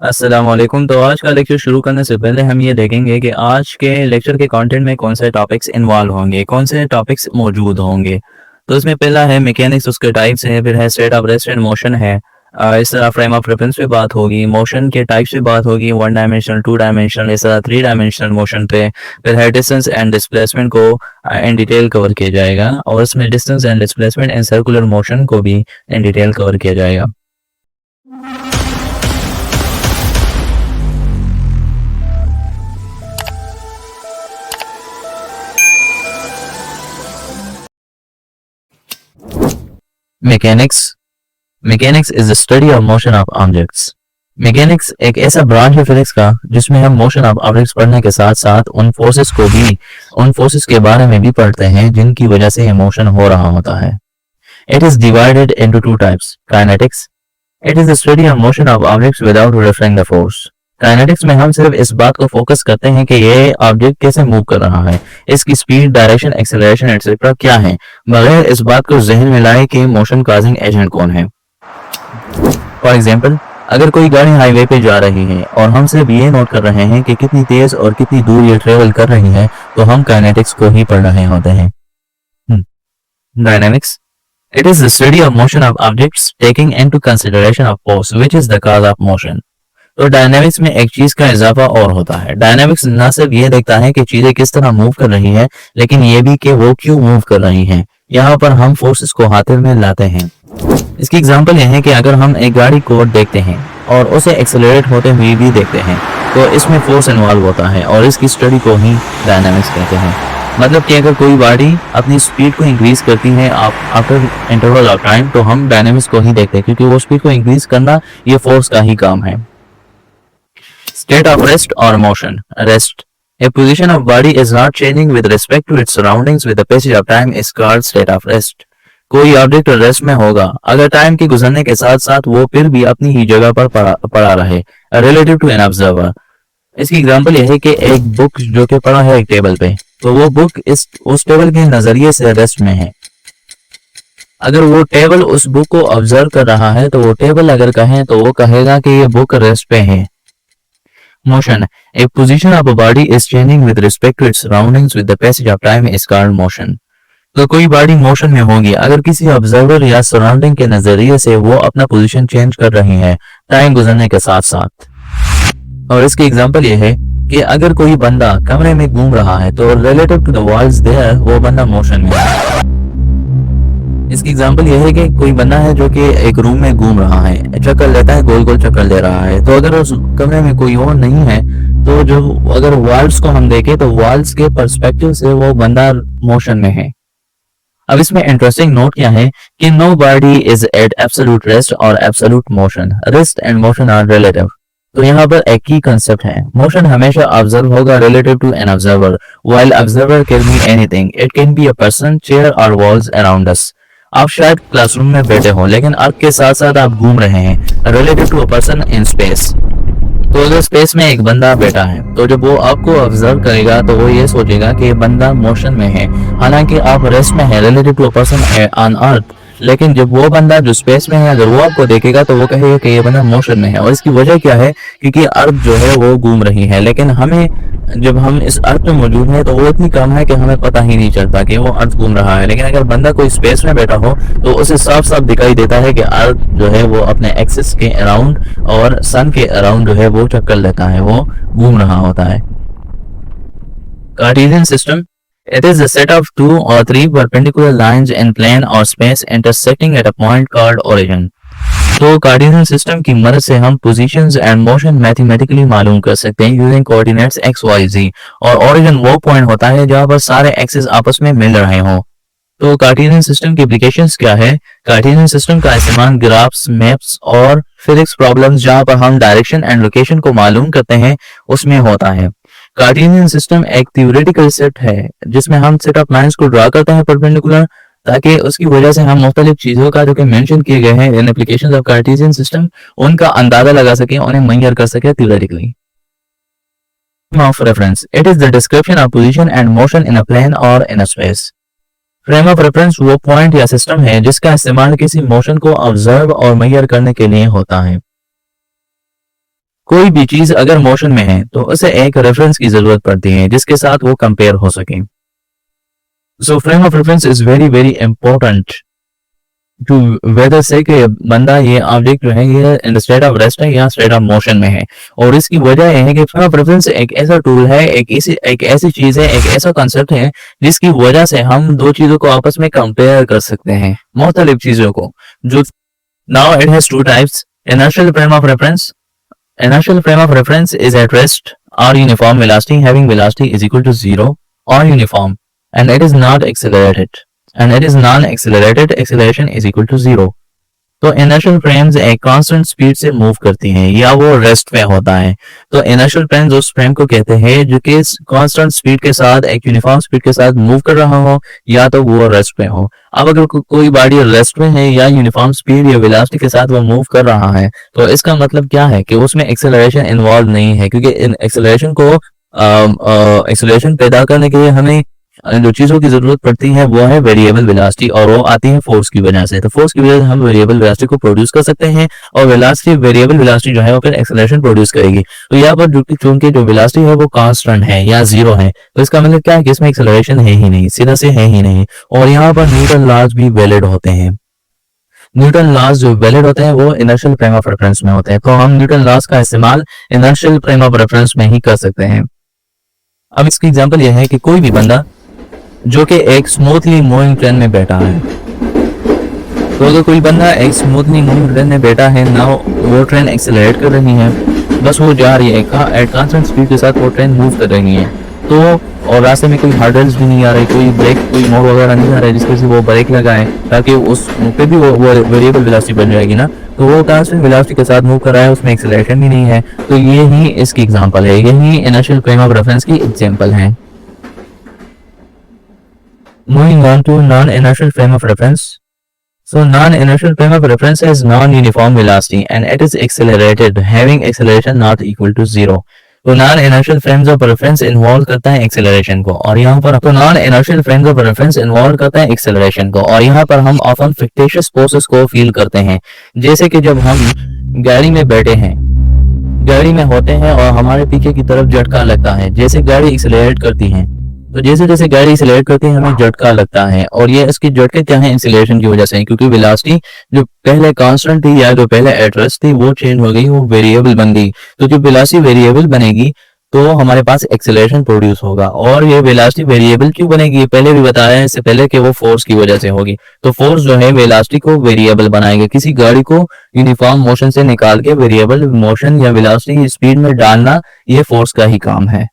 अस्सलाम वालेकुम। तो आज का लेक्चर शुरू करने से पहले हम ये देखेंगे कि आज के लेक्चर के कंटेंट में कौन से टॉपिक्स इन्वॉल्व होंगे, कौन से टॉपिक्स मौजूद होंगे। तो इसमें पहला है मैकेनिक्स, उसके टाइप्स हैं, फिर है state of rest and motion है। इस तरह फ्रेम ऑफ रेफरेंस पे बात होगी, मोशन के टाइप्स पे बात होगी, वन डायमेंशनल, टू डायमेंशनल, इस तरह थ्री डायमेंशनल मोशन पे। फिर है डिस्टेंस एंड डिस्प्लेसमेंट को इन डिटेल कवर किया जाएगा, और इसमें distance and displacement and circular motion को भी इन डिटेल कवर किया जाएगा। Mechanics mechanics is the study of motion of objects. Mechanics एक ऐसा ब्रांच है फिजिक्स का जिसमें हम मोशन ऑफ ऑब्जेक्ट्स पढ़ने के साथ साथ उन फोर्सेस के बारे में भी पढ़ते हैं जिनकी वजह से ये मोशन हो रहा होता है। It is divided into two types. Kinetics, it is the study of motion of objects without referring the force. Kinetics में हम सिर्फ इस बात को फोकस करते हैं कि ये ऑब्जेक्ट कैसे मूव कर रहा है, इसकी स्पीड, डायरेक्शन, एक्सेलरेशन एटसेट्रा क्या है, बगैर इस बात को जहन में लाए कि मोशन काजिंग एजेंट कौन है। फॉर एग्जाम्पल, अगर कोई गाड़ी हाईवे पे जा रही है और हम सिर्फ ये नोट कर रहे हैं कि कितनी तेज और कितनी दूर ये ट्रेवल कर रही है, तो हम काइनेटिक्स को ही पढ़ रहे होते हैं। Dynamics, it is the study of motion of objects taking into consideration of force which is the cause of motion. तो डायनामिक्स में एक चीज का इजाफा और होता है। डायनामिक्स न सिर्फ ये देखता है कि चीजें किस तरह मूव कर रही है, लेकिन ये भी कि वो क्यों मूव कर रही हैं। यहाँ पर हम फोर्सेस को हाथ में लाते हैं। इसकी एग्जांपल यह है कि अगर हम एक गाड़ी को देखते हैं और उसे एक्सेलरेट होते हुए भी देखते हैं, तो इसमें फोर्स इन्वॉल्व होता है और इसकी स्टडी को ही डायनामिक्स कहते हैं। मतलब कि अगर कोई गाड़ी अपनी स्पीड को इंक्रीज करती है आफ्टर इंटरवल ऑफ टाइम, तो हम डायनामिक्स को ही देखते हैं, क्योंकि वो स्पीड को इंक्रीज करना ये फोर्स का ही काम है। State of rest or motion. Rest. A position of body is not changing with respect to its surroundings with the passage of time is called state of rest. कोई object rest में होगा अगर time के गुजरने के साथ साथ वो फिर भी अपनी ही जगह पर पड़ा रहे, रिलेटिव टू एन ऑब्जर्वर। इसकी एग्जांपल यह है कि एक बुक जो कि पड़ा है एक टेबल पे, तो वो बुक उस टेबल के नजरिए से रेस्ट में है। अगर वो टेबल उस बुक को ऑब्जर्व कर रहा है, तो वो टेबल अगर कहे तो वो कहेगा कि ये बुक रेस्ट पे है। Motion. A position of a body is changing with respect to its surroundings with the passage of time is called motion. तो कोई बॉडी मोशन में होगी अगर किसी ऑब्जर्वर या सराउंडिंग के नजरिए से वो अपना पोजीशन चेंज कर रही है टाइम गुजरने के साथ साथ। और इसकी एग्जांपल ये है कि अगर कोई बंदा कमरे में घूम रहा है, तो relative to the walls there वो बंदा मोशन में है। इसकी एग्जांपल यह है कि कोई बंदा है जो कि एक रूम में घूम रहा है, चक्कर लेता है, गोल गोल चक्कर ले रहा है, तो अगर उस कमरे में कोई और नहीं है, तो जो अगर वॉल्स को हम देखें तो वॉल्स के पर्सपेक्टिव से वो बंदा मोशन में है। अब इसमें इंटरेस्टिंग नोट क्या है कि no body is at absolute rest और absolute motion. Rest and motion are relative. तो यहाँ पर एक ही कंसेप्ट है, मोशन हमेशा ऑब्जर्व होगा relative to an observer, while observer can be anything. It can be a person, chair और वॉल्स अराउंड अस। आप शायद क्लासरूम में बैठे हो, लेकिन अर्थ के साथ साथ आप घूम रहे हैं, relative to a person in space. तो अगर स्पेस में एक बंदा बैठा है, तो जब वो आपको ऑब्जर्व करेगा तो वो ये सोचेगा कि ये बंदा मोशन में है, हालांकि आप रेस्ट में है, relative to a person on earth. लेकिन जब वो बंदा जो स्पेस में है अगर वो आपको देखेगा तो वो कहेगा कि ये बंदा मोशन में है। और इसकी वजह क्या है, क्योंकि अर्थ जो है वो घूम रही है, लेकिन हमें जब हम इस अर्थ में मौजूद हैं तो वो इतनी कम है कि हमें पता ही नहीं चलता कि वो अर्थ घूम रहा है। लेकिन अगर बंदा कोई स्पेस में बैठा हो तो उसे साफ साफ दिखाई देता है कि अर्थ जो है वो अपने एक्सिस के अराउंड और सन के अराउंड जो है वो चक्कर लेता है, वो घूम रहा होता है। Cartesian system, it is a set of two or three perpendicular lines in plane or space intersecting at a point called origin. तो कार्टेशियन सिस्टम की मदद से हम पोजीशंस एंड मोशन मैथमेटिकली मालूम कर सकते हैं using coordinates x, y, z। और ओरिजिन वो पॉइंट होता है जहां पर सारे एक्सिस आपस में मिल रहे हों। तो कार्टेशियन सिस्टम की एप्लीकेशंस क्या है? कार्टेशियन सिस्टम का इस्तेमाल ग्राफ्स, मैप्स और फिजिक्स प्रॉब्लम्स जहां पर हम डायरेक्शन एंड लोकेशन को मालूम करते हैं उसमें होता है। कार्टेशियन सिस्टम एक थ्योरेटिकल सेट है जिसमें हम सेट ऑफ लाइंस को ड्रा करते हैं परपेंडिकुलर, ताकि उसकी वजह से हम मुख्तलिफ चीजों का जो कि मेंशन किए गए हैं in applications of Cartesian system उनका अंदाजा लगा सके, उन्हें मेजर कर सके theoretically. Of reference, it is the description of position and motion in a plane और in a space. Frame of reference वो पॉइंट या सिस्टम है जिसका इस्तेमाल किसी मोशन को ऑब्जर्व और मेजर करने के लिए होता है। कोई भी चीज अगर मोशन में है तो उसे एक रेफरेंस की जरूरत पड़ती है जिसके साथ वो कंपेयर हो सके। So frame of reference is very very important to whether say कि बंदा ये ऑब्जेक्ट जो है ये इन स्टेट ऑफ रेस्ट है या स्टेट ऑफ मोशन में है। और इसकी वजह यह है कि फ्रेम ऑफ रेफरेंस एक ऐसा टूल है, एक ऐसी चीज है, एक ऐसा कंसेप्ट है जिसकी वजह से हम दो चीजों को आपस में कंपेयर कर सकते हैं, मुख्तलिफ चीजों को। जो now it has two types, inertial frame of reference. Inertial frame of reference is at rest or uniform velocity having velocity is equal to 0 or uniform and it is not accelerated and it is non-accelerated, acceleration is equal to 0। तो inertial frames एक constant speed से move करती हैं या वो rest में होता है। तो इनर्शियल फ्रेम्स उस फ्रेम को कहते हैं जो कि कांस्टेंट स्पीड के साथ एक यूनिफॉर्म स्पीड के साथ मूव कर रहा हो या तो वो रेस्ट में हो। अब अगर कोई बॉडी रेस्ट में है या यूनिफॉर्म स्पीड या वेलोसिटी के साथ वो मूव कर रहा है तो इसका मतलब क्या है कि उसमें एक्सेलरेशन इन्वॉल्व नहीं है, क्योंकि इन एक्सेलरेशन को एक्सेलरेशन पैदा करने के लिए हमें जो चीजों की जरूरत पड़ती है वो है वेरिएबल वेलोसिटी, और वो आती है फोर्स की वजह से। तो फोर्स की वजह से हम वेरिएबल वेलोसिटी को प्रोड्यूस कर सकते हैं और वेलोसिटी वेरिएबल वेलोसिटी जो है वो फिर एक्सेलरेशन प्रोड्यूस करेगी। तो यहाँ पर चूंकि जो वेलोसिटी है वो कांस्टेंट है या जीरो है तो इसका मतलब क्या है कि इसमें एक्सेलरेशन है ही नहीं, सीधा से है ही नहीं। और यहाँ पर न्यूटन लॉज भी वैलिड होते हैं। न्यूटन लॉज जो वैलिड होते हैं वो इनर्शियल फ्रेम ऑफ रेफरेंस में होते हैं। तो हम न्यूटन लॉज का इस्तेमाल इनर्शियल फ्रेम ऑफ रेफरेंस में ही कर सकते हैं। अब इसकी एग्जांपल यह है कि कोई भी बंदा जो कि एक स्मूथली मूविंग ट्रेन में बैठा है, तो अगर कोई बंदा एक स्मूथली मूविंग ट्रेन में बैठा है ना, वो ट्रेन एक्सेलरेट कर रही है, बस वो जा रही है एट कांस्टेंट स्पीड के साथ वो ट्रेन मूव कर रही है। तो और रास्ते में कोई हर्डल्स भी नहीं आ रही, कोई ब्रेक कोई मोड़ वगैरह नहीं आ रहा है जिसकी वजह से वो ब्रेक लगाए ताकि उस पे भी वो वेरिएबल वेलोसिटी बन जाएगी ना। तो वो कांस्टेंट वेलोसिटी के साथ मूव कर रहा है, उसमें एक्सेलरेशन भी नहीं है। तो ये ही इसकी एग्जांपल है, यही इनर्शियल फ्रेम ऑफ रेफरेंस की एग्जांपल है। Moving on to non-inertial frame of reference. So non-inertial frame of reference has non-uniform velocity and it is accelerated, having acceleration not equal to 0. तो non-inertial frames of reference involve करता है acceleration को, और यहाँ पर तो non-inertial frames of reference involve करता है acceleration को, और यहाँ पर हम often fictitious forces को feel करते हैं। जैसे कि जब हम गाड़ी में बैठे हैं, गाड़ी में होते हैं और हमारे पीछे की तरफ झटका लगता है, जैसे गाड़ी एक्सेलरेट करती है तो जैसे जैसे गाड़ी एक्सेलरेट करती है हमें झटका लगता है, और ये इसकी झटके क्या है एक्सेलरेशन की वजह से, क्योंकि वेलोसिटी जो पहले कांस्टेंट थी या जो पहले एट रेस्ट थी वो चेंज हो गई, वो वेरिएबल बन गई। तो जब वेलोसिटी वेरिएबल बनेगी तो हमारे पास एक्सेलरेशन प्रोड्यूस होगा। और ये वेलोसिटी वेरिएबल क्यों बनेगी, पहले भी बताया है इससे पहले कि वो फोर्स की वजह से होगी। तो फोर्स जो है वेलोसिटी को वेरिएबल बनाएगा, किसी गाड़ी को यूनिफॉर्म मोशन से निकाल के वेरिएबल मोशन या वेलोसिटी स्पीड में डालना ये फोर्स का ही काम है।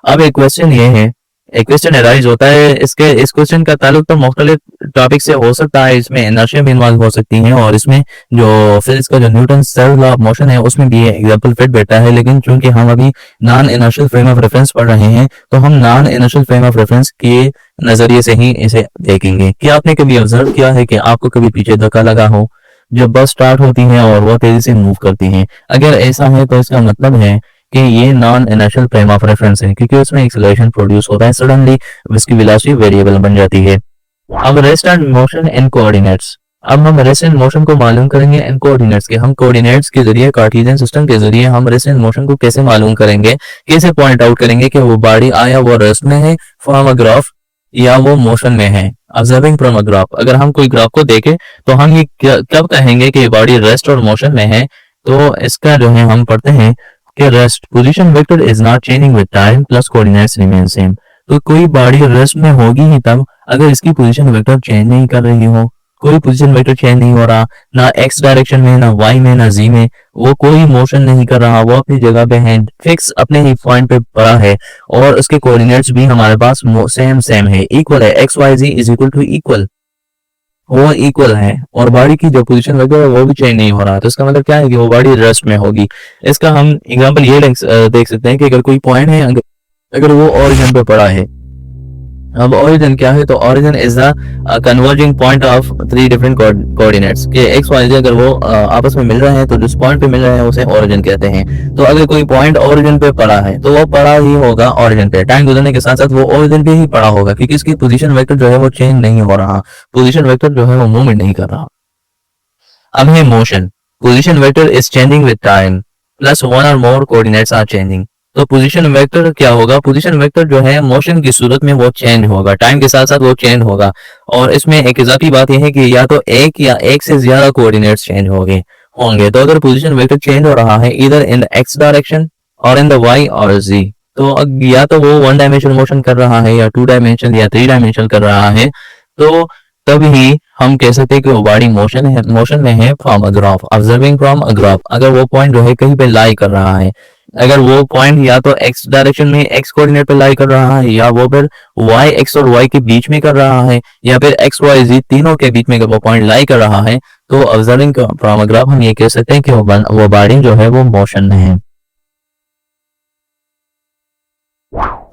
अब एक क्वेश्चन ये है, एक क्वेश्चन अराइज होता है, इस क्वेश्चन का ताल्लुक तो मुख्तलिफ टॉपिक से हो सकता है, इसमें इनर्शिया भी इन्वॉल्व हो सकती है और इसमें जो फिजिक्स का जो Newton third law of motion है उसमें भी ये एग्जांपल फिट बैठा है। लेकिन चूंकि हम अभी non inertial frame of reference पढ़ रहे हैं तो हम non inertial frame of reference के नजरिए से ही इसे देखेंगे। क्या आपने कभी ऑब्जर्व किया है कि आपको कभी पीछे धक्का लगा हो जब बस स्टार्ट होती है और वो तेजी से मूव करती है? अगर ऐसा है तो इसका मतलब है कि ये non inertial frame of reference है, क्योंकि उसमें एक्सेलरेशन प्रोड्यूस होता है, सडनली उसकी वेलोसिटी वेरिएबल बन जाती है। अब rest and motion in coordinates. अब हम रेस्ट एंड मोशन को मालूम करेंगे इन कोऑर्डिनेट्स के। हम कोऑर्डिनेट्स के जरिए कार्टेशियन सिस्टम के जरिए हम रेस्ट एंड मोशन को कैसे मालूम करेंगे, कैसे पॉइंट आउट करेंगे कि वो बॉडी आया वो रेस्ट में है फ्रॉम अ ग्राफ या वो मोशन में है ऑब्जर्विंग फ्रॉम अ ग्राफ। अगर हम कोई ग्राफ को देखें तो हम ये कब कहेंगे कि बॉडी रेस्ट और मोशन में है, तो इसका जो है हम पढ़ते हैं कि rest position vector is not changing with time plus coordinates remain same. तो कोई बॉडी रेस्ट में होगी ही तब अगर इसकी पोजीशन वेक्टर चेंज नहीं कर रही हो। कोई पोजीशन वेक्टर चेंज नहीं हो रहा, ना एक्स डायरेक्शन में, ना वाई में, ना जी में, वो कोई मोशन नहीं कर रहा, वो अपनी जगह पे है, फिक्स अपने ही पॉइंट पे पड़ा है और उसके कोऑर्डिनेट्स भी हमारे पास सेम है, इक्वल है, X Y Z is equal to equal, वो इक्वल है और बॉडी की जो पोजीशन वगैरह है वो भी चेंज नहीं हो रहा। तो इसका मतलब क्या है कि वो बॉडी रेस्ट में होगी। इसका हम एग्जांपल ये देख सकते हैं कि अगर कोई पॉइंट है, अगर वो ओरिजिन पे पड़ा है। अब ओरिजिन क्या है, तो origin is the converging point of three different coordinates के एक्स वाई जी अगर वो आपस में मिल रहे हैं तो जिस पॉइंट पे मिल रहे हैं उसे ओरिजिन कहते हैं। तो अगर कोई पॉइंट ओरिजिन पे पड़ा है तो वो पड़ा ही होगा ओरिजिन पे, टाइम गुजरने के साथ साथ वो ओरिजिन पे ही पड़ा होगा, क्योंकि इसकी पोजीशन वेक्टर जो है वो चेंज नहीं हो रहा, पोजीशन वेक्टर जो है वो मूवमेंट नहीं कर रहा। अब है motion, position vector is changing with time. Plus one और मोर कोऑर्डिनेट्स आर चेंजिंग। तो पोजीशन वेक्टर क्या होगा, पोजीशन वेक्टर जो है मोशन की सूरत में वो चेंज होगा, टाइम के साथ साथ वो चेंज होगा। और इसमें एक इजाफी बात यह है कि या तो एक या एक से ज्यादा कोऑर्डिनेट्स चेंज होंगे। तो अगर पोजीशन वेक्टर चेंज हो रहा है इधर इन द एक्स डायरेक्शन और इन द वाई और जी, तो या तो वो वन डायमेंशन मोशन कर रहा है या टू डायमेंशन या थ्री डायमेंशन कर रहा है, तो तभी हम कह सकते हैं कि वो बॉडी मोशन में है from a graph, observing from a graph. अगर वो पॉइंट जो है कहीं पे लाई कर रहा है, अगर वो पॉइंट या तो एक्स डायरेक्शन में एक्स कोऑर्डिनेट पे लाई कर रहा है, या वो फिर वाई एक्स और वाई के बीच में कर रहा है, या फिर एक्स वाई जी तीनों के बीच में वो पॉइंट लाई कर रहा है, तो ऑब्जर्विंग फ्रॉम अ ग्राफ हम ये कह सकते हैं कि वो बॉडी जो है वो मोशन में है।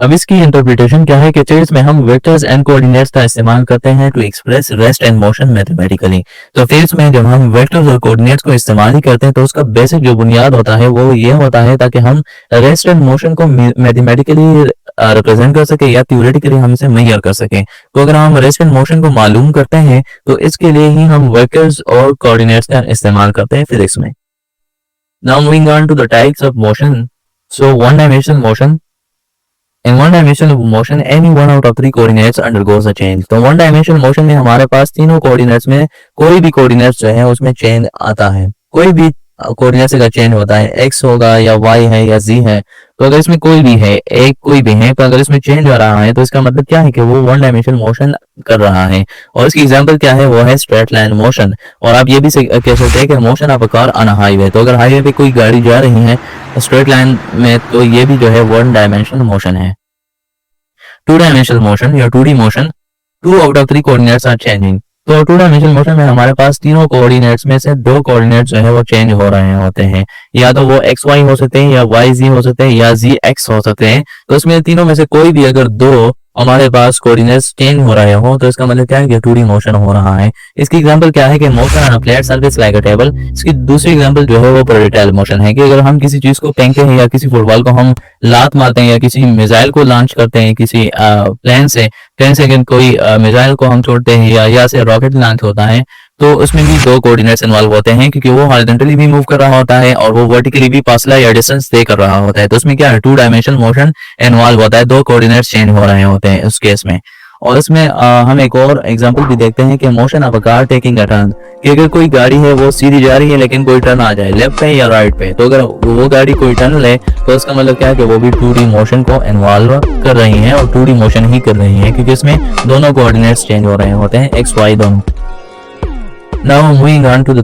अब इसकी इंटरप्रिटेशन क्या है कि चेयर्स में हम वेक्टर्स एंड कोऑर्डिनेट्स का इस्तेमाल करते हैं to express rest and motion mathematically. तो फिजिक्स में जब हम वेक्टर्स और कोऑर्डिनेट्स को इस्तेमाल ही करते हैं तो उसका बेसिक जो बुनियाद होता है वो ये होता है ताकि हम रेस्ट एंड मोशन को मैथमेटिकली रिप्रेजेंट कर सके या थ्योरेटिकली हम इसे मेजर कर सके। तो अगर हम रेस्ट एंड मोशन को मालूम करते हैं तो इसके लिए ही हम वेक्टर्स और कोऑर्डिनेट्स का इस्तेमाल करते हैं फिजिक्स में। Now moving on to the types of motion. So one dimensional motion, in one dimensional motion any one out of three coordinates undergoes a change। तो वन डायमेंशनल मोशन में हमारे पास तीनों कोऑर्डिनेट्स में कोई भी कोऑर्डिनेट्स जो है उसमें चेंज आता है, कोई भी कोऑर्डिनेट्स का चेंज होता है, x होगा या y है या z है। तो अगर इसमें कोई भी है, एक कोई भी है, तो अगर इसमें चेंज हो रहा है तो इसका मतलब क्या है कि वो वन डायमेंशनल मोशन कर रहा है। और इसकी एग्जांपल क्या है, वो है स्ट्रेट लाइन मोशन। और आप ये भी कह सकते हैं कि motion of a car on highway. तो अगर हाईवे पे कोई गाड़ी जा रही है स्ट्रेट लाइन में तो ये भी जो है वन डायमेंशनल मोशन है। टू डायमेंशनल मोशन या 2D motion, two out of three coordinates are changing. तो टू डायमेंशनल मोशन में हमारे पास तीनों कोऑर्डिनेट्स में से दो कोऑर्डिनेट्स जो है वो चेंज हो रहे होते हैं, या तो वो एक्स वाई हो सकते हैं या वाई जी हो सकते हैं या जी एक्स हो सकते हैं। तो इसमें तीनों में से कोई भी अगर दो हमारे पास कोऑर्डिनेट्स चेंज हो रहे हो तो इसका मतलब क्या है कि 2D मोशन हो रहा है। इसकी एग्जांपल क्या है कि motion on a flat surface like a table. इसकी दूसरी एग्जांपल जो है वो प्रोजेक्टाइल मोशन है कि अगर हम किसी चीज को फेंकते हैं या किसी फुटबॉल को हम लात मारते हैं या किसी मिसाइल को लॉन्च करते हैं किसी प्लेन से कोई मिसाइल को हम छोड़ते हैं या से रॉकेट लॉन्च होता है, तो उसमें भी दो कोऑर्डिनेट्स इन्वॉल्व होते हैं क्योंकि वो हॉरिजॉन्टली भी मूव कर रहा होता है और वो वर्टिकली भी फासला या डिस्टेंस तय कर रहा होता है। तो उसमें क्या है, टू डायमेंशनल मोशन इन्वॉल्व होता है, दो कोऑर्डिनेट्स चेंज हो रहे होते हैं उस केस में। और इसमें हम एक और एग्जांपल भी देखते हैं कि motion of a car taking a turn, कि अगर कोई गाड़ी है वो सीधी जा रही है लेकिन कोई टर्न आ जाए लेफ्ट पे या राइट पे, तो अगर वो गाड़ी कोई टर्न ले तो उसका मतलब क्या है कि वो भी 2D मोशन को इन्वॉल्व कर रही है और 2D मोशन ही कर रही है क्योंकि इसमें दोनों कोऑर्डिनेट्स चेंज हो रहे होते हैं, एक्स वाई दोनों। Now moving on to the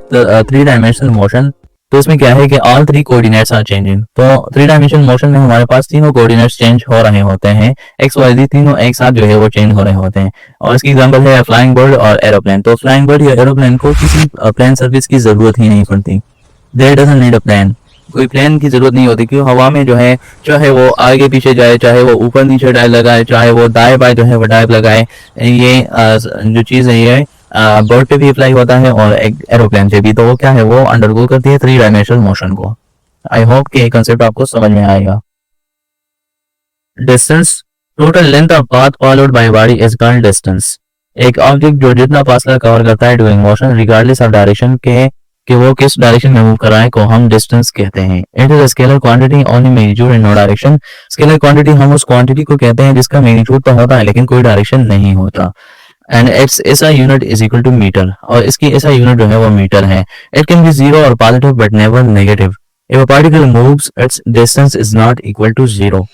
three dimensional motion. तो इसमें क्या है कि all three coordinates are changing. तो थ्री डायमेंशनल मोशन में हमारे पास तीनों कोऑर्डिनेट्स चेंज हो रहे होते हैं, एक्स वाई जी तीनों एक साथ जो है वो चेंज हो रहे होते हैं। और इसकी एग्जांपल है फ्लाइंग बर्ड और एरोप्लेन। तो फ्लाइंग बर्ड या एरोप्लेन को किसी प्लेन सर्विस की जरूरत ही नहीं पड़ती, there doesn't need a plane. कोई प्लेन की जरूरत नहीं होती क्यों, हवा में जो है चाहे वो आगे पीछे जाए, चाहे वो ऊपर नीचे डाइव लगाए, चाहे वो दाएं बाएं जो है वो डाइव लगाए, ये जो चीज है ये बर्ड पे भी अप्लाई होता है और एरोप्लेन पे भी। तो वो क्या है, वो अंडरगो करती है थ्री डायमेंशनल मोशन को। आई होप कि ये कंसेप्ट आपको समझ में आएगा। Distance, total length of path followed by body is called distance. एक ऑब्जेक्ट जो जितना फासला कवर करता है doing motion regardless of direction के कि वो किस डायरेक्शन में मूव कर रहा है को हम डिस्टेंस कहते हैं। It is a scalar quantity only magnitude in no direction. Scalar quantity हम उस क्वांटिटी को कहते हैं जिसका मैग्नीट्यूड तो होता है लेकिन कोई डायरेक्शन नहीं होता। And its SI unit is equal to metre, और इसकी एसआई यूनिट जो है वो मीटर है। इट कैन बी जीरो और positive but never negative. If a particle moves its distance is not equal to zero.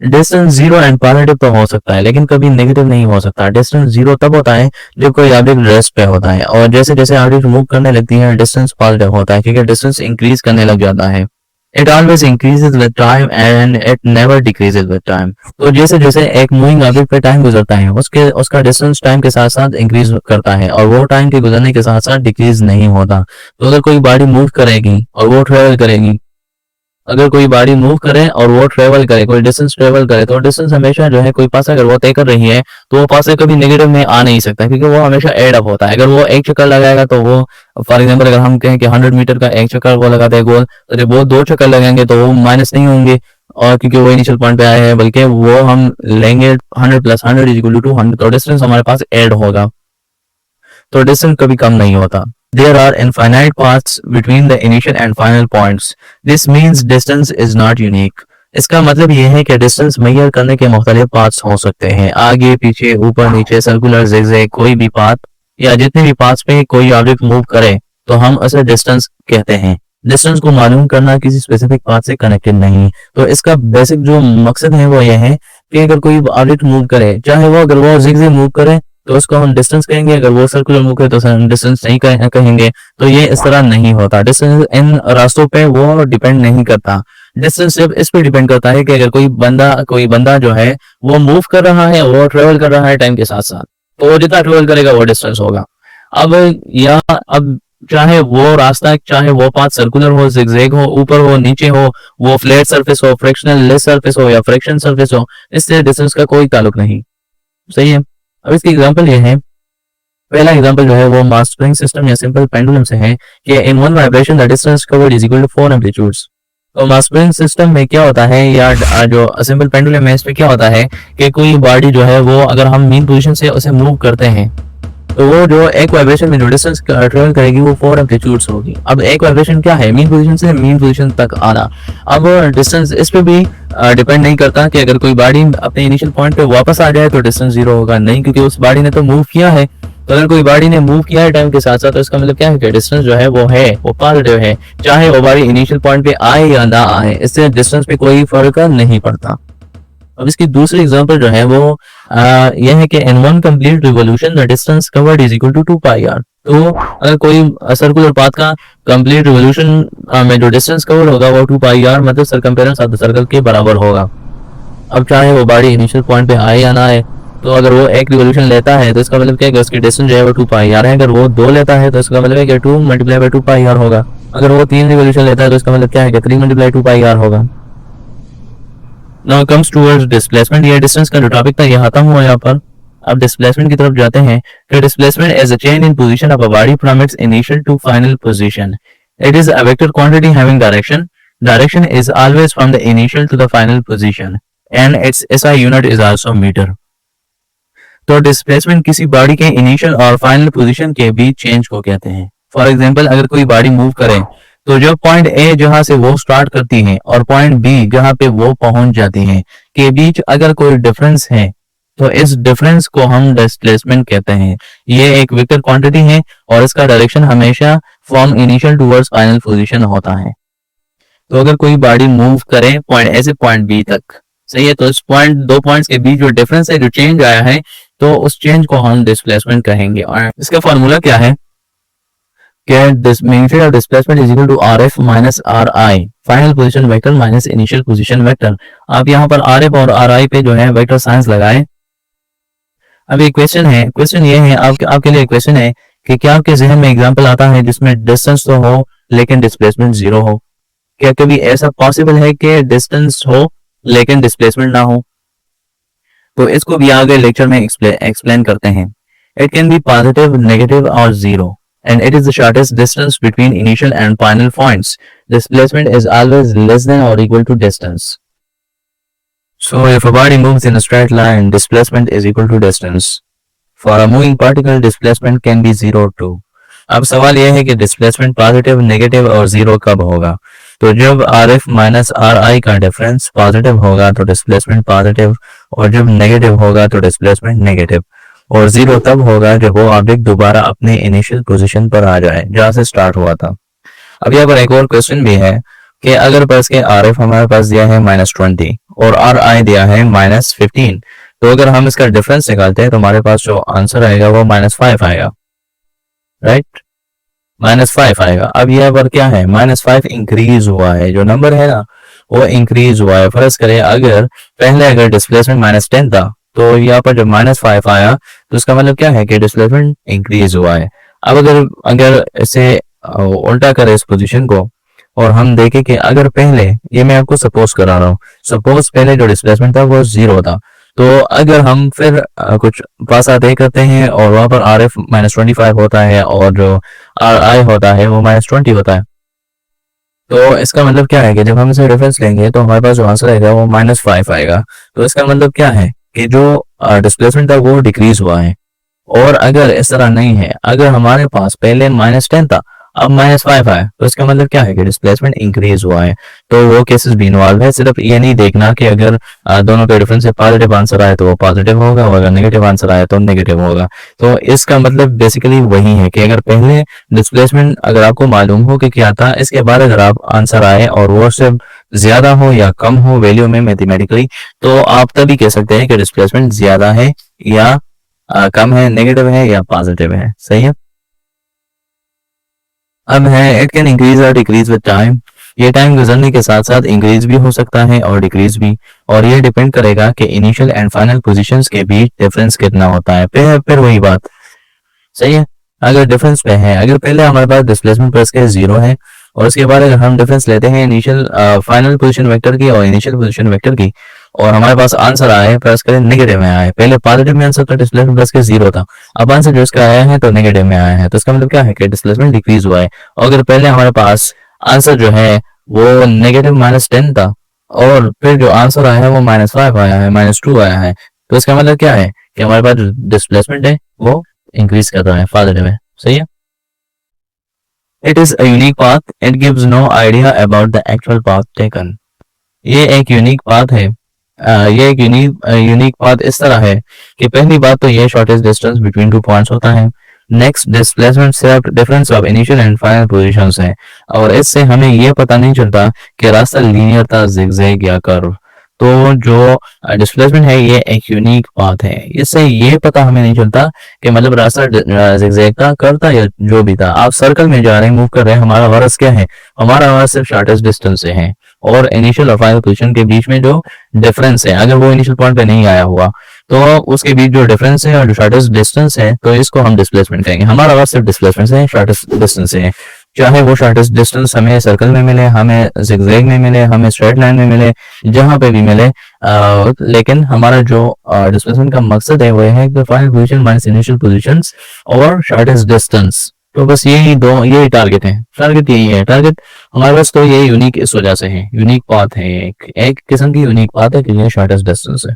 Distance zero and positive तो हो सकता है लेकिन कभी नेगेटिव नहीं हो सकता। डिस्टेंस जीरो तब होता है जब कोई ऑब्जेक्ट रेस्ट पे होता है, और जैसे जैसे ऑब्जेक्ट मूव करने लगती है डिस्टेंस पॉजिटिव होता है क्योंकि डिस्टेंस इंक्रीज करने लग जाता है। It always increases with time and it never decreases with time. तो जैसे जैसे एक मूविंग ऑब्जेक्ट पे टाइम गुजरता है उसका डिस्टेंस टाइम के साथ साथ इंक्रीज करता है और वो टाइम के गुजरने के साथ साथ डिक्रीज नहीं होता। तो अगर कोई बॉडी मूव करेगी और वो ट्रेवल करेगी, अगर कोई बॉडी मूव करे और वो ट्रेवल करे, कोई डिस्टेंस ट्रेवल करे, तो डिस्टेंस हमेशा जो है कोई पासा अगर वो तय कर रही है तो वो पासा कभी नेगेटिव में आ नहीं सकता क्योंकि वो हमेशा एड अप होता है। अगर वो एक चक्कर लगाएगा तो वो फॉर एग्जांपल अगर हम कहें कि 100 मीटर का एक चक्कर वो लगाते हैं गोल, तो जब वो दो चक्कर लगाएंगे तो वो माइनस नहीं होंगे और क्योंकि वो इनिशियल पॉइंट पे आए हैं, बल्कि वो हम लेंगे 100 प्लस 100 इज इक्वल टू 200, तो डिस्टेंस हमारे पास एड होगा। तो डिस्टेंस कभी कम नहीं होता। There are infinite paths between the initial and final points. This means distance is not unique. इसका मतलब ये है कि डिस्टेंस मेजर करने के मुख्तलिफ पाथ्स हो सकते हैं, आगे पीछे ऊपर नीचे सर्कुलर जिगजैग कोई भी पाथ या जितने भी पाथ्स पे कोई ऑब्जेक्ट मूव करे तो हम उसे डिस्टेंस कहते हैं। डिस्टेंस को मालूम करना किसी स्पेसिफिक पाथ से कनेक्टेड नहीं, तो इसका बेसिक जो मकसद है वो ये है कि अगर कोई ऑब्जेक्ट मूव करे, चाहे वो अगर वो जिगजैग मूव करे तो उसको हम डिस्टेंस कहेंगे, अगर वो सर्कुलर मूव करे तो हम डिस्टेंस नहीं कहेंगे। तो ये इस तरह नहीं होता, डिस्टेंस इन रास्तों पे वो डिपेंड नहीं करता। डिस्टेंस सिर्फ इस पे डिपेंड करता है कि अगर कोई बंदा जो है वो मूव कर रहा है, वो ट्रेवल कर रहा है टाइम के साथ साथ, तो जितना ट्रेवल करेगा वो डिस्टेंस होगा। अब चाहे वो रास्ता, चाहे वो पाथ सर्कुलर हो, जिगजैग हो, ऊपर हो, नीचे हो, वो फ्लैट सरफेस हो, फ्रैक्शनल लेस सरफेस हो या फ्रैक्शन सरफेस हो, इससे डिस्टेंस का कोई ताल्लुक नहीं। सही है। अब इसकी एग्जांपल ये है, पहला एग्जांपल जो है वो मास स्प्रिंग सिस्टम या सिंपल पेंडुलम से है कि in one vibration the distance covered is equal to 4 amplitudes. तो मास स्प्रिंग सिस्टम में क्या होता है या जो सिंपल पेंडुलम है इसमें क्या होता है कि कोई बॉडी जो है वो अगर हम मेन पोजीशन से उसे मूव करते हैं तो वो जो एक वाइब्रेशन में जो डिस्टेंस ट्रेवल करेगी वो 4 एम्पलीट्यूड्स होगी। अब एक वाइब्रेशन क्या है, मेन पोजीशन से मेन पोजीशन तक आना। अब डिस्टेंस इस पे भी डिपेंड नहीं करता कि अगर कोई बॉडी अपने इनिशियल पॉइंट पे वापस आ जाए तो डिस्टेंस 0 होगा, नहीं, क्योंकि उस बॉडी ने तो मूव किया है। तो अगर कोई बॉडी ने मूव किया है टाइम के साथ साथ तो इसका मतलब क्या है कि डिस्टेंस जो है वो पॉजिटिव है, चाहे वो बॉडी इनिशियल पॉइंट पे आए या ना आए, इससे डिस्टेंस पे कोई फर्क नहीं पड़ता। अब इसकी दूसरी एग्जांपल जो है वो यह है कि in one complete revolution the distance covered is equal to 2 pi R. तो अगर कोई सर्कुलर पाथ का कंप्लीट रिवॉल्यूशन में जो डिस्टेंस कवर होगा वो 2 पाई आर मतलब सरकमफेरेंस ऑफ द सर्कल के बराबर होगा। अब चाहे वो बॉडी इनिशियल पॉइंट पे आए या ना आए, तो अगर वो एक रिवॉल्यूशन लेता है तो इसका मतलब क्या है कि उसकी डिस्टेंस जो है वो 2 पाई आर है। अगर वो 2 लेता है तो इसका मतलब है कि 2 मल्टीप्लाई बाय 2 पाई आर होगा। अगर वो 3 रिवॉल्यूशन लेता है तो इसका मतलब क्या है कि 3 मल्टीप्लाई 2 पाई आर होगा। Now comes towards displacement। ये डिस्टेंस का जो टॉपिक था ये खत्म हुआ यहाँ पर। अब डिस्प्लेसमेंट की तरफ जाते हैं। कि displacement is a change in position of a body from its initial to final position. It is a vector quantity having direction. Direction is always from the initial to the final position and its SI unit is also meter. तो displacement किसी body के initial और final position के बीच change को कहते हैं। For example अगर कोई बॉडी मूव करे तो जो पॉइंट ए जहां से वो स्टार्ट करती है और पॉइंट बी जहां पे वो पहुंच जाती है के बीच अगर कोई डिफरेंस है तो इस डिफरेंस को हम डिस्प्लेसमेंट कहते हैं। ये एक वेक्टर क्वांटिटी है और इसका डायरेक्शन हमेशा from initial towards final position होता है। तो अगर कोई बॉडी मूव करे पॉइंट ए से पॉइंट बी तक, सही है, तो इस दो पॉइंट्स के बीच जो डिफरेंस है, जो चेंज आया है, तो उस चेंज को हम डिस्प्लेसमेंट कहेंगे। और इसका फॉर्मूला क्या है कि magnitude of displacement is equal to RF minus RI, final position vector minus initial position vector. आप यहाँ पर RF और RI पे जो है वेक्टर साइंस लगाएं। अब एक क्वेश्चन ये है आपके लिए क्वेश्चन है कि क्या आपके जहन में एग्जांपल आता है जिसमें डिस्टेंस तो हो लेकिन डिस्प्लेसमेंट 0 हो? क्या कभी ऐसा पॉसिबल है कि डिस्टेंस हो लेकिन डिस्प्लेसमेंट ना हो? तो इसको भी आगे लेक्चर में एक्सप्लेन करते हैं। It can B positive, negative और 0 and it is the shortest distance between initial and final points. Displacement is always less than or equal to distance. So if a body moves in a straight line, displacement is equal to distance. For a moving particle, displacement can be 0 too. अब सवाल यह है कि displacement positive, negative और 0 कब होगा? तो जब RF माइनस RI का डिफरेंस पॉजिटिव होगा तो डिस्प्लेसमेंट पॉजिटिव, और जब नेगेटिव होगा तो डिस्प्लेसमेंट नेगेटिव, और 0 तब होगा जब वो ऑब्जेक्ट दोबारा अपने इनिशियल पोजीशन पर आ जाए जहां से स्टार्ट हुआ था। अब यहाँ पर एक और क्वेश्चन भी है कि अगर बस के RF हमारे पास दिया है -20 और RI दिया है -15, तो अगर हम इसका डिफरेंस निकालते हैं तो हमारे पास जो आंसर आएगा वो -5 आएगा, राइट, -5 आएगा। अब यहाँ पर क्या है, -5 इंक्रीज हुआ है, जो नंबर है ना वो इंक्रीज हुआ है। फर्ज करें अगर डिस्प्लेसमेंट -10 था तो यहाँ पर जब -5 आया तो इसका मतलब क्या है कि डिस्प्लेसमेंट इंक्रीज हुआ है। अब अगर इसे उल्टा करें इस पोजीशन को और हम देखें कि अगर पहले, ये मैं आपको सपोज करा रहा हूँ, सपोज पहले जो डिस्प्लेसमेंट था वो 0 था, तो अगर हम फिर कुछ पास आते करते हैं और वहां पर RF -25 होता है और जो RI होता है वो -20 होता है, तो इसका मतलब क्या है कि जब हम इसे रेफरेंस लेंगे तो हमारे पास जो आंसर आएगा वो -5 आएगा। तो इसका मतलब क्या है कि जो डिस्प्लेसमेंट था वो डिक्रीज हुआ है और अगर इस तरह नहीं है, अगर हमारे पास पहले -10 था, अब -5 आया, तो इसका मतलब क्या है कि डिस्प्लेसमेंट इंक्रीज हुआ है। तो वो केसेस भी इन्वॉल्व है। सिर्फ ये नहीं देखना कि अगर दोनों के डिफरेंस से पॉजिटिव आंसर आए तो वो पॉजिटिव होगा, और अगर नेगेटिव आंसर आए तो नेगेटिव होगा। तो इसका मतलब बेसिकली वही है कि अगर पहले डिस्प्लेसमेंट अगर आपको मालूम हो कि क्या था, इसके बाद अगर आप आंसर आए और वो सिर्फ ज्यादा हो या कम हो वैल्यू में मैथमेटिकली, तो आप तभी कह सकते हैं कि डिस्प्लेसमेंट ज्यादा है या कम है, नेगेटिव है या पॉजिटिव है। सही है। अब है इट कैन इंक्रीज और डिक्रीज विद टाइम। ये टाइम गुजरने के साथ साथ इंक्रीज भी हो सकता है और डिक्रीज भी, और ये डिपेंड करेगा कि इनिशियल एंड फाइनल पोजीशंस के बीच डिफरेंस कितना होता है। फिर वही बात। सही है। अगर डिफरेंस पे है, अगर पहले हमारे पास डिस्प्लेसमेंट पर इसके 0 है और उसके बाद अगर हम डिफरेंस लेते हैं इनिशियल फाइनल पोजीशन वेक्टर की और इनिशियल पोजीशन वेक्टर की, और हमारे पास आंसर आया है प्लस करें नेगेटिव में आया है, पहले पॉजिटिव में आंसर था, डिस्प्लेसमेंट प्लस के 0 था, अब आंसर जो इसका आया है तो नेगेटिव में आया है, तो इसका मतलब क्या है कि डिस्प्लेसमेंट डिक्रीज हुआ है। और अगर पहले हमारे पास आंसर जो है वो नेगेटिव -10 था और फिर जो आंसर आया है वो -5 आया है, -2 आया है, तो इसका मतलब क्या है कि हमारे पास डिस्प्लेसमेंट है वो इंक्रीज कर रहा है, पॉजिटिव है। सही है। It is a unique path, it gives no idea about the actual path taken. ये एक यूनिक पाथ है। ये एक यूनिक पाथ इस तरह है कि पहली बात तो ये shortest distance between two points होता है। नेक्स्ट डिस्प्लेसमेंट सिर्फ difference of initial and final positions है, और इससे हमें ये पता नहीं चलता कि रास्ता लीनियर था, जिगजैग या कर्व। तो जो डिस्प्लेसमेंट है ये एक यूनिक पाथ है, इससे ये पता हमें नहीं चलता कि मतलब रास्ता जिगजैग था, कर्व था या जो भी था। आप सर्कल में जा रहे हैं, मूव कर रहे हैं, हमारा वारस क्या है, हमारा वारस सिर्फ शॉर्टेस्ट डिस्टेंस से है, और इनिशियल और फाइनल पोजीशन के बीच में जो डिफरेंस है, अगर वो इनिशियल पॉइंट पे नहीं आया हुआ तो उसके बीच जो डिफरेंस है और जो शॉर्टेस्ट डिस्टेंस है, तो इसको हम डिस्प्लेसमेंट कहेंगे। हमारा वारस सिर्फ डिस्प्लेसमेंट से शॉर्टेस्ट डिस्टेंस से है, चाहे वो शॉर्टेस्ट डिस्टेंस हमें सर्कल में मिले, हमें जिगजैग में मिले, हमें स्ट्रेट लाइन में मिले, जहां पे भी मिले, लेकिन हमारा जो डिस्प्लेसमेंट का मकसद है वो है कि final position minus initial positions और शॉर्टेस्ट डिस्टेंस। तो बस यही टारगेट है, टारगेट यही है, टारगेट हमारे पास। तो ये यूनिक इस वजह से है, यूनिक पाथ है, एक किस्म की यूनिक पाथ है कि ये शॉर्टेस्ट डिस्टेंस है।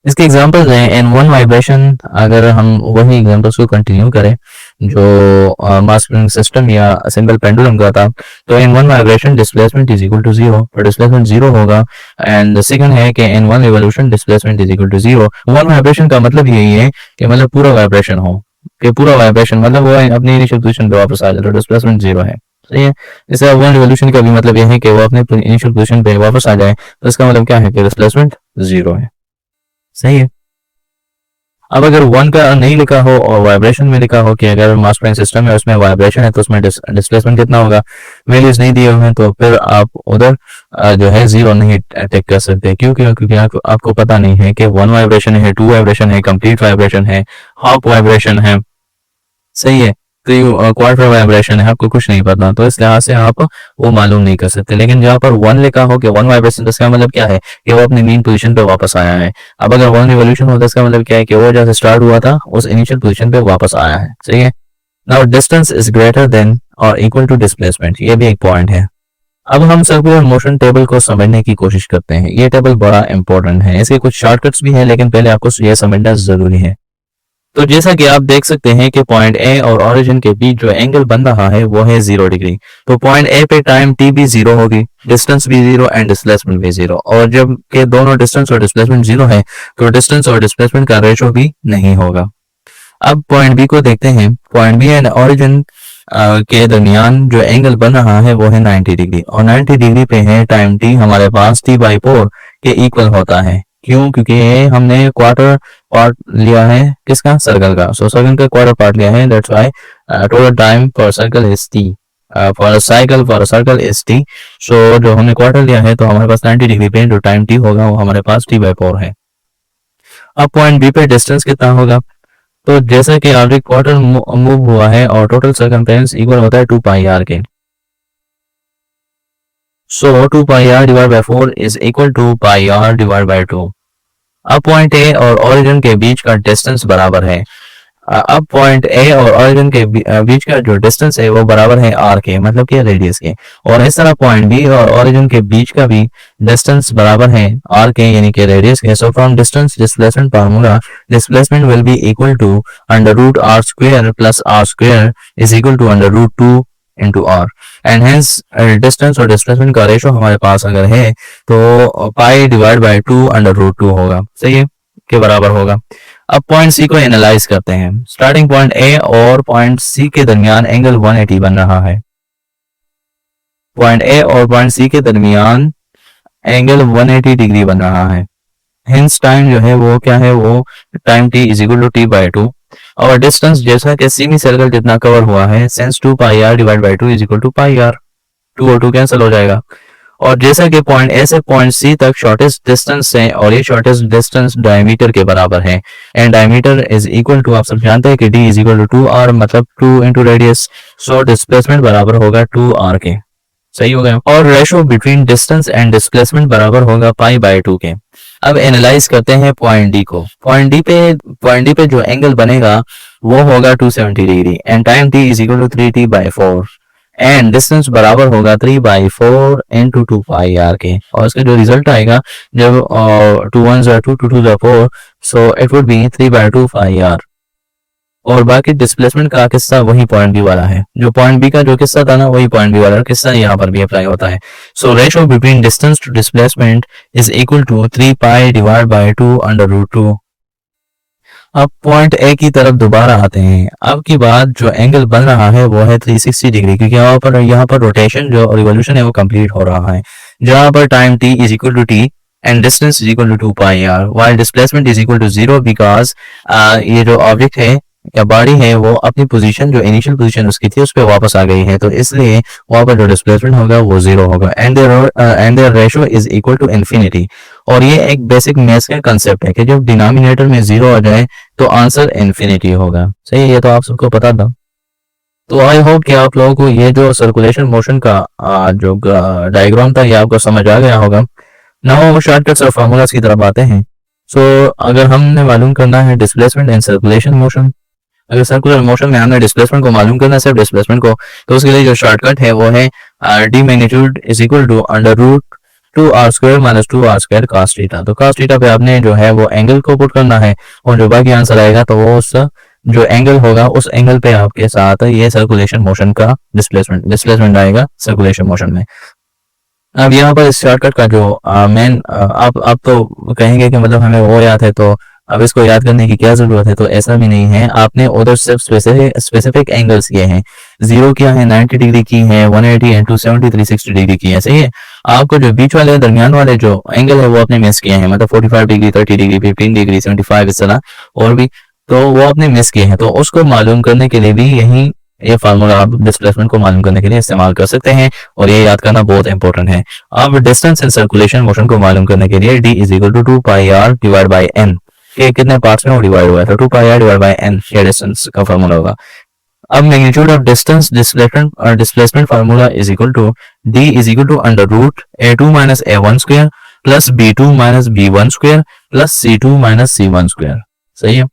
इसके एग्जांपल्स हैं इन वन वाइब्रेशन। अगर हम वही एग्जांपल्स को कंटिन्यू करें जो मास स्प्रिंग सिस्टम या सिंगल पेंडुलम का था, तो in one vibration displacement is equal to 0, और डिस्प्लेसमेंट 0 होगा। एंड सेकंड है कि in one revolution displacement is equal to 0। One vibration का मतलब यही है कि मतलब पूरा वाइब्रेशन हो, कि पूरा वाइब्रेशन मतलब वो अपनी इनिशियल पोजीशन पे वापस आ जाए, तो डिस्प्लेसमेंट 0 है। सही है। इसे वन रिवॉल्यूशन का भी मतलब यह है कि वो अपने इनिशियल पोजीशन पे वापस आ जाए, तो इसका मतलब क्या है कि डिस्प्लेसमेंट 0 है। सही है। अब अगर वन का नहीं लिखा हो और वाइब्रेशन में लिखा हो कि अगर मास स्प्रिंग सिस्टम है उसमें वाइब्रेशन है तो उसमें डिस्प्लेसमेंट कितना होगा, वैल्यूज नहीं दिए हुए हैं, तो फिर आप उधर जो है 0 नहीं टेक कर सकते। क्यों? क्योंकि आपको पता नहीं है कि वन वाइब्रेशन है, टू वाइब्रेशन है, कंप्लीट वाइब्रेशन है, हाफ वाइब्रेशन है। सही है। तो क्वार्टर वाइब्रेशन है, आपको कुछ नहीं पता, तो इस लिहाज से आप वो मालूम नहीं कर सकते। लेकिन जहाँ पर वन लिखा हो कि वन वाइब्रेशन, तो इसका मतलब क्या है कि वो अपनी मेन पोजीशन पे वापस आया है। अब अगर वन रिवॉल्यूशन होता है, इसका मतलब क्या है कि वो जैसे स्टार्ट हुआ था उस इनिशियल पोजीशन पे वापस आया है। सही है। Now distance is greater than और इक्वल टू डिस्प्लेसमेंट, ये भी एक पॉइंट है। अब हम सर्कुलर मोशन टेबल को समझने की कोशिश करते हैं। ये टेबल बड़ा इंपॉर्टेंट है, इसके कुछ शॉर्टकट्स भी हैं, लेकिन पहले आपको ये समझना जरूरी है। तो जैसा कि आप देख सकते हैं कि पॉइंट ए और ओरिजिन के बीच जो एंगल बन रहा है वो है 0 डिग्री। तो पॉइंट ए पे टाइम टी भी 0 होगी, डिस्टेंस भी 0 एंड डिस्प्लेसमेंट भी 0। और जब के दोनों डिस्टेंस और डिस्प्लेसमेंट 0 है तो डिस्टेंस और डिस्प्लेसमेंट का रेशो भी नहीं होगा। अब पॉइंट बी को देखते हैं। पॉइंट बी एंड ओरिजिन के दरमियान जो एंगल बन रहा है वो है 90 डिग्री, और 90 डिग्री पे है टाइम टी हमारे पास t/4 के इक्वल होता है। क्यों? क्योंकि हमने क्वार्टर पार्ट लिया है किसका, सर्कल का। सो सर्कल का क्वार्टर पार्ट लिया है, that's why total time for circle is t, for circle is t। सो जो हमने क्वार्टर लिया है तो हमारे पास 90 डिग्री पे जो टाइम t होगा वो हमारे पास t/4 है। अब पॉइंट बी पे डिस्टेंस कितना होगा, तो जैसा कि ऑलरेडी क्वार्टर मूव हुआ है और टोटल सर्कमफेरेंस इक्वल होता है 2πr के। So 2πr divided by 4 is equal to πr divided by 2। अब पॉइंट ए और ओरिजिन के बीच का डिस्टेंस बराबर है अब पॉइंट ए और ओरिजिन के बीच का जो डिस्टेंस है वो बराबर है आर के, मतलब कि रेडियस के, और इस तरह पॉइंट बी और ओरिजिन के बीच का भी डिस्टेंस बराबर है आर के यानी कि रेडियस के। So from distance displacement formula, displacement will be equal to under root R square plus R square is equal to under root 2 into R, and hence distance और डिस्प्लेसमेंट का ratio हमारे पास अगर है तो pi divide by 2 under root 2 होगा, सही है, के बराबर होगा। अब पॉइंट सी को एनालाइज करते हैं। स्टार्टिंग पॉइंट ए और पॉइंट सी के दरमियान एंगल 180 बन रहा है। पॉइंट ए और पॉइंट सी के दरमियान एंगल 180 डिग्री बन रहा है। हेंस टाइम जो है वो क्या है, वो time T is equal to T by 2, और डिस्टेंस जैसा कि सेमी सर्कल जितना कवर हुआ है sense 2 pi R divide by 2 is equal to pi R, 2 और 2 कैंसिल हो जाएगा। और जैसा कि पॉइंट ए से पॉइंट सी तक शॉर्टेस्ट डिस्टेंस है और ये शॉर्टेस्ट डिस्टेंस डायमीटर के बराबर है, and diameter is equal to, आप सब जानते हैं कि D is equal to 2 R, मतलब 2 इंटू रेडियस, सो डिस्प्लेसमेंट बराबर होगा 2 आर के, सही हो गया। और ratio between distance and displacement बराबर होगा पाई बाय 2 के। अब एनालाइज करते हैं पॉइंट डी को। पॉइंट डी पे जो एंगल बनेगा वो होगा 270 degree, and time T is equal to 3t by 4, and distance बराबर होगा 3 बाई 4 इंटू 2 पाई आर के। और इसका जो रिजल्ट आएगा जब 2 1 2 2 2 4, so it would be 3 by 2 pi R. और बाकी डिस्प्लेसमेंट का किस्सा वही पॉइंट बी वाला है, जो पॉइंट बी का जो किस्सा था ना वही पॉइंट बी वाला किस्सा यहाँ पर भी अप्लाई होता है। So ratio between distance to displacement is equal to 3 pi divide by 2 under root 2। अब पॉइंट ए की तरफ दोबारा आते हैं। अब की बात जो एंगल बन रहा है वो है 360 डिग्री, क्योंकि यहाँ पर रोटेशन जो रिवॉल्यूशन है वो कंप्लीट हो रहा है, जहाँ पर time T is equal to T and distance is equal to 2 pi r, while displacement is equal to 0 because ये जो ऑब्जेक्ट है या बॉडी है वो अपनी पोजीशन जो इनिशियल पोजीशन उसकी थी उस पर वापस आ गई है, तो इसलिए वहां पर जो डिस्प्लेसमेंट होगा वो 0 होगा, and their ratio is equal to infinity. और ये एक बेसिक मैथ्स का कंसेप्ट है कि जब डिनोमिनेटर में 0 आ जाए तो आंसर इन्फिनिटी होगा, सही है, ये तो आप सबको पता था। तो आई होप कि आप लोगों को ये जो सर्कुलेशन मोशन का जो डायग्राम था ये आपको समझ आ गया होगा। नाउ शॉर्टकट्स और फार्मूलाज की तरफ आते हैं। सो अगर हमने मालूम करना है डिस्प्लेसमेंट एंड सर्कुलेशन मोशन, अगर सर्कुलर मोशन में हमने डिस्प्लेसमेंट को मालूम करना है, सिर्फ डिस्प्लेसमेंट को, तो उसके लिए जो शॉर्टकट है वो है D magnitude is equal to under root 2 R square minus 2 R square cos theta. तो कॉस थीटा पे आपने जो है वो एंगल को पुट करना है, और जो बाकी आंसर आएगा तो वो उस जो एंगल होगा उस एंगल पे आपके साथ ये सर्कुलेशन मोशन का डिस्प्लेसमेंट आएगा सर्कुलेशन मोशन में। अब यहाँ पर इस शॉर्टकट का जो मेन आप तो कहेंगे कि मतलब हमें वो याद है तो अब इसको याद करने की क्या जरूरत है, तो ऐसा भी नहीं है। आपने उधर सिर्फ स्पेसिफिक एंगल्स किए हैं, 0 किया है, 90 डिग्री की है, 180 एंड 270 360 डिग्री की है, सही है। आपको जो बीच वाले दरमियान वाले जो एंगल है वो आपने मिस किए हैं, मतलब 45 डिग्री 30 डिग्री 15 डिग्री 75 इस तरह और भी, तो वो आपने मिस किए हैं। तो उसको मालूम करने के लिए भी यही ये फार्मूला आप डिस्प्लेसमेंट को मालूम करने के लिए इस्तेमाल कर सकते हैं, और ये याद करना बहुत इंपॉर्टेंट है। अब डिस्टेंस एंड सर्कुलेशन मोशन को मालूम करने के लिए D is equal to 2 pi R divide by N, ये कितने पार्ट्स में वो डिवाइड हुआ है, तो 2 pi R divide by N ये डिस्टेंस का फार्मूला होगा। अब magnitude of distance displacement formula is equal to D is equal to under root a2 minus a1 square plus b2 minus b1 square plus c2 minus c1 square, सही है,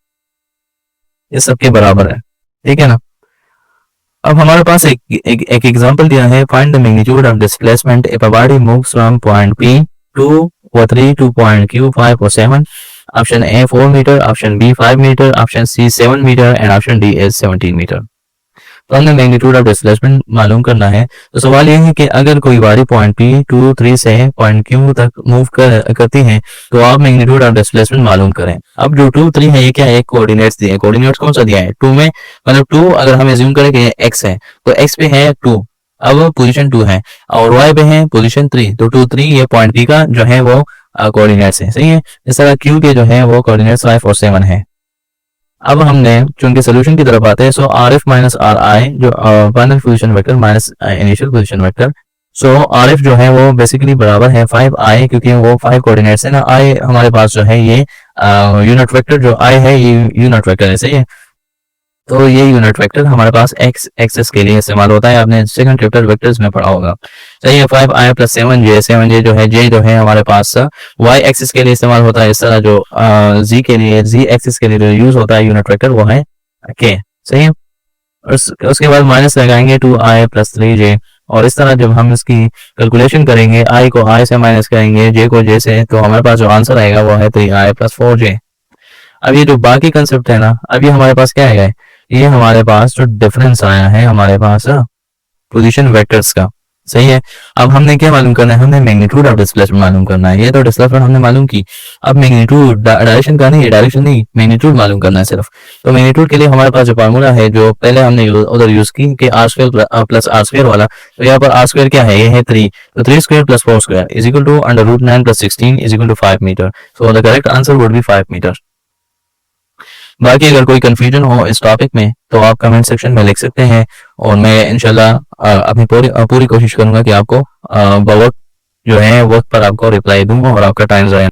ये सबके बराबर है, ठीक है ना। अब हमारे पास एक एग्जांपल दिया है, find the magnitude of displacement if a body moves from point P 2 or 3 to point Q 5 or 7। Option A 4 metre, option B 5 metre, option C 7 metre and option D is 17 metre. तो हमने magnitude of displacement मालूम करना है। तो सवाल यह है कि अगर कोई बॉडी पॉइंट P 2 3 से पॉइंट Q तक मूव करती है तो आप मैग्नीट्यूड ऑफ डिस्प्लेसमेंट मालूम करें। अब जो 2 3 है ये क्या है, कोऑर्डिनेट्स दिए, कोऑर्डिनेट्स कौन सा दिया है 2 में, मतलब 2 अगर हम एज्यूम करें कि x है तो x पे है 2, अब पोजीशन 2 है, और y पे है पोजीशन 3, तो 2 3 ये पॉइंट P का जो है वो कोऑर्डिनेट्स है, सही है। इस तरह Q के जो है वो कोऑर्डिनेट्स 5 और 7 है। अब हमने चूंकि सोल्यूशन की तरफ आते हैं, so R F minus R I जो final position vector minus initial position vector, so R F जो है वो बेसिकली बराबर है 5i, क्योंकि वो 5 कोऑर्डिनेट्स है ना, आई हमारे पास जो है ये यूनिट वेक्टर जो आई है ये यूनिट वेक्टर है, सही है। तो ये यूनिट वेक्टर हमारे पास x एक्सिस के लिए इस्तेमाल होता है, आपने सेकंड चैप्टर वेक्टर्स में पढ़ा होगा, सही है। 5i प्लस 7j जो है j जो है हमारे पास y एक्सिस के लिए इस्तेमाल होता है। इस तरह जो z के लिए z एक्सिस के लिए जो यूज होता है यूनिट वेक्टर वो है ओके, सही है। और उसके बाद माइनस लगाएंगे 2i+3j, और इस तरह जब हम इसकी कैलकुलेशन करेंगे, i को i से माइनस करेंगे, j को j से, तो हमारे पास जो आंसर आएगा वो है 3i+4j। अब ये जो बाकी कंसेप्ट है ना, अब ये हमारे पास क्या है, ये हमारे पास जो डिफरेंस आया है हमारे पास पोजीशन वेक्टर्स का, सही है। अब हमने क्या मालूम करना है, हमने मैग्नीट्यूड ऑफ डिस्प्लेसमेंट मालूम करना है। ये तो डिस्प्लेसमेंट हमने मालूम की, अब मैग्नीट्यूड डायरेक्शन का नहीं है, डायरेक्शन नहीं, मैग्नीट्यूड मालूम करना है सिर्फ। तो मैग्नीट्यूड के लिए हमारे पास जो फार्मूला है जो पहले हमने उधर यूज की कि r² वाला, तो यहाँ पर r² क्या है, ये है 3, तो 3² + 4² is equal to √9 + 16 is equal to 5 metre. So the correct answer would be 5 metre. बाकी अगर कोई कंफ्यूजन हो इस टॉपिक में तो आप कमेंट सेक्शन में लिख सकते हैं, और मैं इंशाल्लाह अपनी पूरी कोशिश करूंगा कि आपको वक्त जो है वक्त पर आपको रिप्लाई दूंगा और आपका टाइम ज़ाया